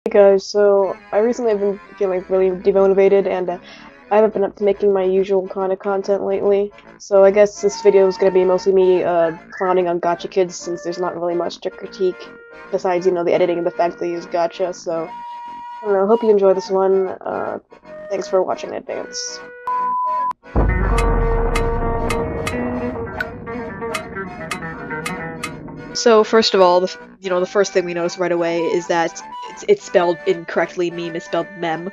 Hey guys, so I recently have been feeling really demotivated and I haven't been up to making my usual kind of content lately. So I guess this video is going to be mostly me clowning on Gacha kids since there's not really much to critique besides, the editing and the fact they use Gacha. So, I don't know, hope you enjoy this one. Thanks for watching in advance. So first of all, the first thing we notice right away is that it's spelled incorrectly. Meme is spelled mem,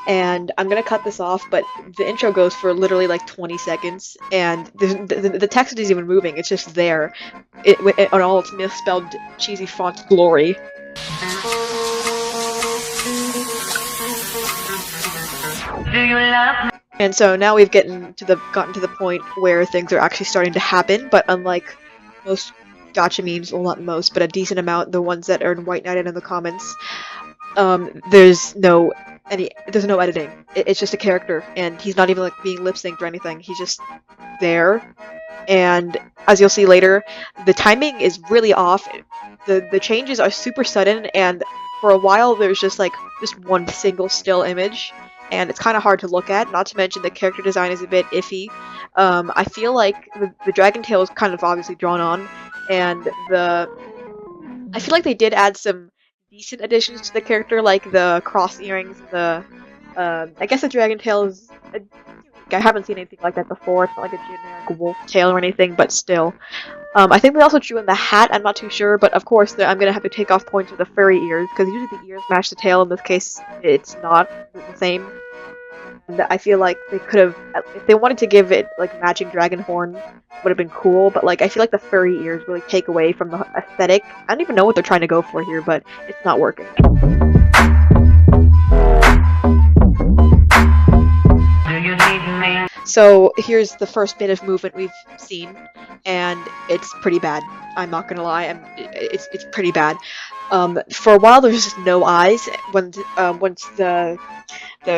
and I'm gonna cut this off. But the intro goes for literally like 20 seconds, and the text isn't even moving. It's just there, on all its misspelled cheesy font glory. Do you love me? And so now we've gotten to the point where things are actually starting to happen. But unlike most Gacha memes, well, not most, but a decent amount, the ones that are White Knighted in the comments, there's no editing. It's just a character, and he's not even like being lip synced or anything. He's just there, and as you'll see later, the timing is really off. The changes are super sudden, and for a while there's just one single still image, and it's kind of hard to look at. Not to mention the character design is a bit iffy. I feel like the dragon tail is kind of obviously drawn on. And I feel like they did add some decent additions to the character, like the cross earrings, I guess the dragon tail is, I haven't seen anything like that before. It's not like a generic wolf tail or anything, but still. I think they also drew in the hat, I'm not too sure, but of course I'm gonna have to take off points with the furry ears, because usually the ears match the tail. In this case, it's not the same. And I feel like they could have, if they wanted to give it like matching dragon horn, would have been cool, but I feel like the furry ears really take away from the aesthetic. I don't even know what they're trying to go for here, but it's not working. So here's the first bit of movement we've seen, and it's pretty bad. I'm not gonna lie, it's pretty bad. For a while there's just no eyes once the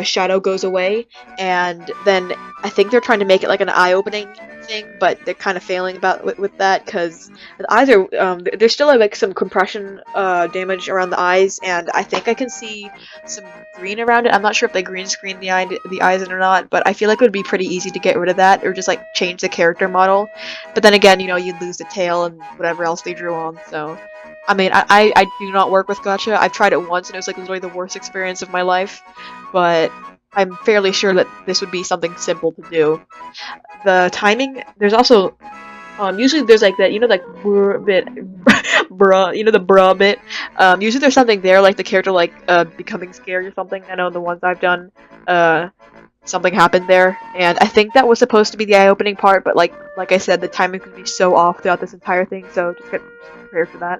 shadow goes away, and then I think they're trying to make it like an eye-opening thing, but they're kind of failing with that, because the eyes are there's still like some compression damage around the eyes, and I think I can see some green around it. I'm not sure if they green screen the eyes or not, but I feel like it would be pretty easy to get rid of that, or just like change the character model. But then again, you'd lose the tail and whatever else they drew on, so I mean, I do not work with Gacha. I've tried it once and it was like literally the worst experience of my life, but I'm fairly sure that this would be something simple to do. The timing, there's also, usually there's like that, like brr bit, bruh, the bruh bit. Usually there's something there, like the character becoming scared or something. I know the ones I've done, something happened there, and I think that was supposed to be the eye-opening part, but like I said, the timing could be so off throughout this entire thing, so just get prepared for that.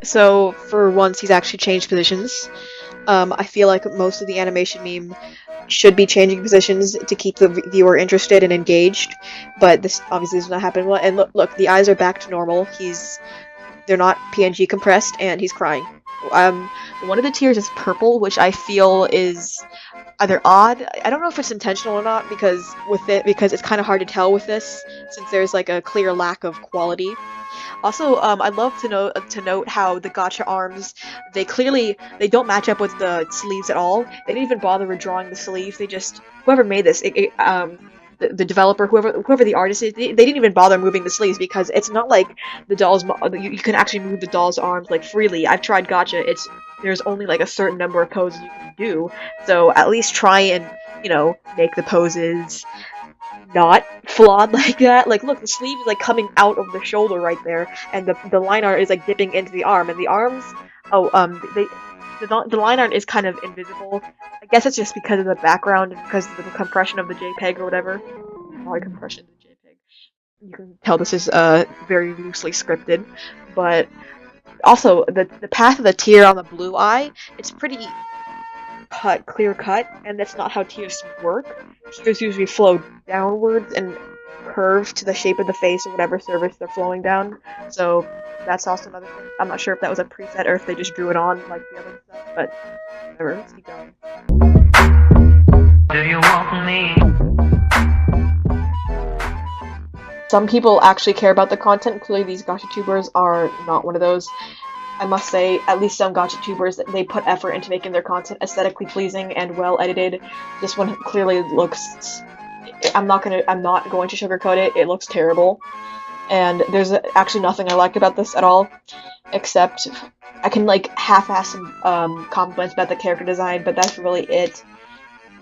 So for once, he's actually changed positions. I feel like most of the animation meme should be changing positions to keep the viewer interested and engaged, but this obviously does not happen. Well, and look, the eyes are back to normal. They're not PNG compressed, and he's crying. One of the tears is purple, which I feel is either odd. I don't know if it's intentional or not, because it's kind of hard to tell with this, since there's like a clear lack of quality. Also, I'd love to note how the Gacha arms, they don't match up with the sleeves at all. They didn't even bother with drawing the sleeves. They just, whoever made this, the developer, whoever the artist is, they didn't even bother moving the sleeves, because it's not like the doll's, you can actually move the doll's arms like freely. I've tried Gacha. There's only like a certain number of poses you can do, so at least try and, make the poses not flawed like that. Like, look, the sleeve is like coming out of the shoulder right there, and the line art is like dipping into the arm, and the arms, the line art is kind of invisible. I guess it's just because of the background and because of the compression of the JPEG or whatever. Probably compression of the JPEG. You can tell this is very loosely scripted, but also the path of the tear on the blue eye, it's pretty clear cut, and that's not how tears work. Tears usually flow downwards and curve to the shape of the face or whatever surface they're flowing down. So that's also another thing. I'm not sure if that was a preset or if they just drew it on like the other stuff, but whatever, let's keep going. Do you want me? Some people actually care about the content. Clearly these Gacha tubers are not one of those. I must say, at least some Gacha tubers, they put effort into making their content aesthetically pleasing and well edited. This one clearly looks. I'm not going to sugarcoat it. It looks terrible, and there's actually nothing I like about this at all, except I can like half-ass some compliments about the character design, but that's really it.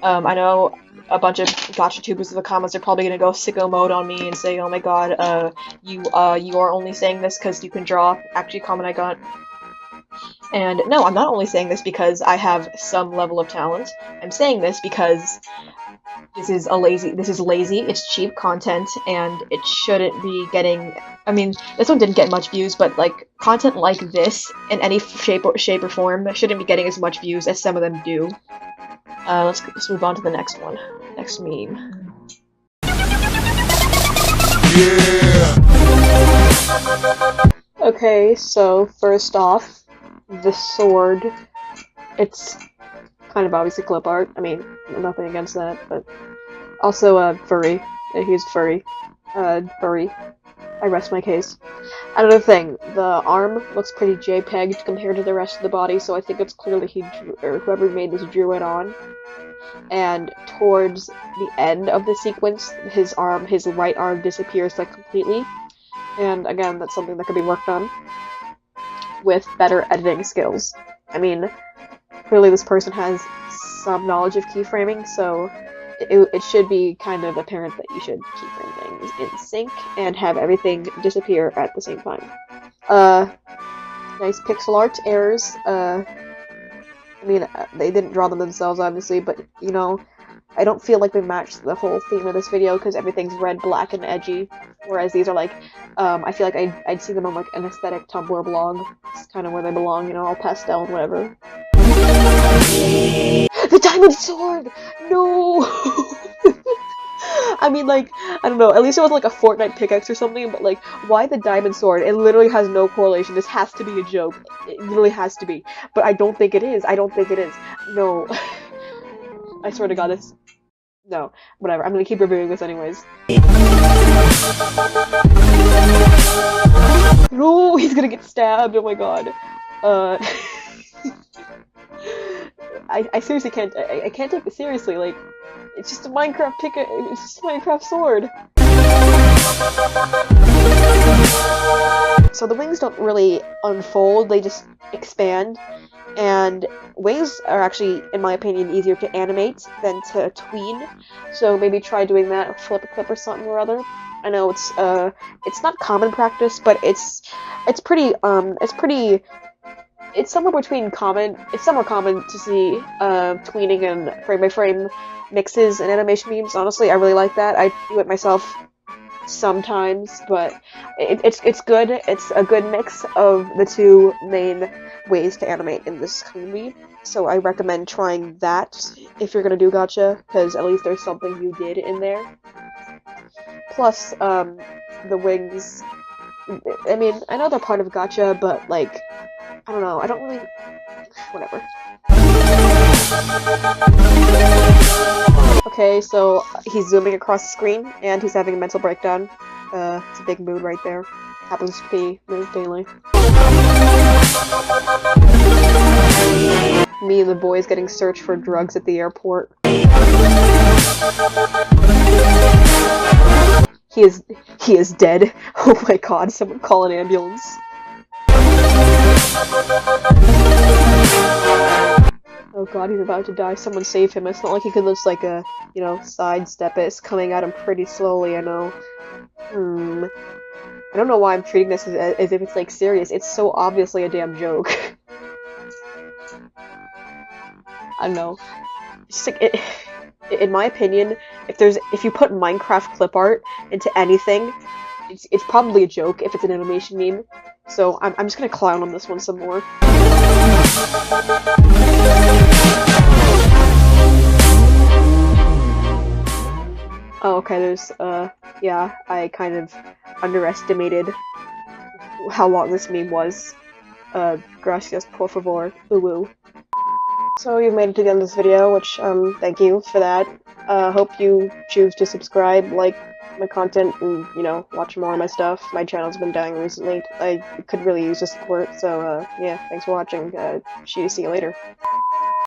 I know a bunch of Gacha tubers in the comments are probably gonna go sicko mode on me and say, "Oh my god, you are only saying this because you can draw." Actually, comment I got. And no, I'm not only saying this because I have some level of talent. I'm saying this because this is lazy, it's cheap content, and it shouldn't be getting. I mean, this one didn't get much views, but like content like this in any shape or form shouldn't be getting as much views as some of them do. Let's move on to the next one. Next meme. Yeah. Okay, so first off, the sword. It's kind of obviously clip art. I mean, nothing against that, but also furry. He's furry. Furry. I rest my case. Another thing, the arm looks pretty JPEG'd compared to the rest of the body, so I think it's clearly whoever made this drew it on. And towards the end of the sequence, his right arm disappears like completely. And again, that's something that could be worked on with better editing skills. I mean, clearly this person has some knowledge of keyframing, so it should be kind of apparent that you should keyframe things in sync and have everything disappear at the same time. Nice pixel art errors. I mean, they didn't draw them themselves, obviously, but, you know, I don't feel like they matched the whole theme of this video because everything's red, black, and edgy, whereas these are like, I feel like I'd see them on like an aesthetic Tumblr blog. It's kind of where they belong, you know, all pastel and whatever. The diamond sword! No! I mean, like, I don't know, at least it was like a Fortnite pickaxe or something, but like, why the diamond sword? It literally has no correlation. This has to be a joke. It literally has to be. But I don't think it is. I don't think it is. No. I swear to god, this... No. Whatever. I'm gonna keep reviewing this anyways. No! He's gonna get stabbed! Oh my god. I seriously can't, I can't take it seriously, like, it's just a Minecraft it's just a Minecraft sword. So the wings don't really unfold, they just expand, and wings are actually, in my opinion, easier to animate than to tween, so maybe try doing that, or flip a clip or something or other. I know it's not common practice, but it's somewhere between common. It's somewhere common to see tweening and frame-by-frame mixes and animation memes. Honestly, I really like that. I do it myself sometimes, but it's good. It's a good mix of the two main ways to animate in this community. So I recommend trying that if you're gonna do gacha, because at least there's something you did in there. Plus, the wings. I mean, I know they're part of gacha, but like, I don't know, I don't really... whatever. Okay, so he's zooming across the screen, and he's having a mental breakdown. It's a big mood right there. Happens to be mood daily. Me and the boys getting searched for drugs at the airport. He is dead. Oh my god, someone call an ambulance. Oh god, he's about to die. Someone save him. It's not like he could just, like, you know, sidestep it. It's coming at him pretty slowly, I know. I don't know why I'm treating this as if it's, like, serious. It's so obviously a damn joke. I don't know. It's just, like, in my opinion, if you put Minecraft clip art into anything, it's probably a joke if it's an animation meme. So I'm just gonna clown on this one some more. Oh, okay, there's, yeah, I kind of underestimated how long this meme was. Gracias, por favor, uwu. So you've made it to the end of this video, which, thank you for that. Hope you choose to subscribe, like, my content and, you know, watch more of my stuff. My channel's been dying recently. I could really use the support, so, yeah, thanks for watching. See you later.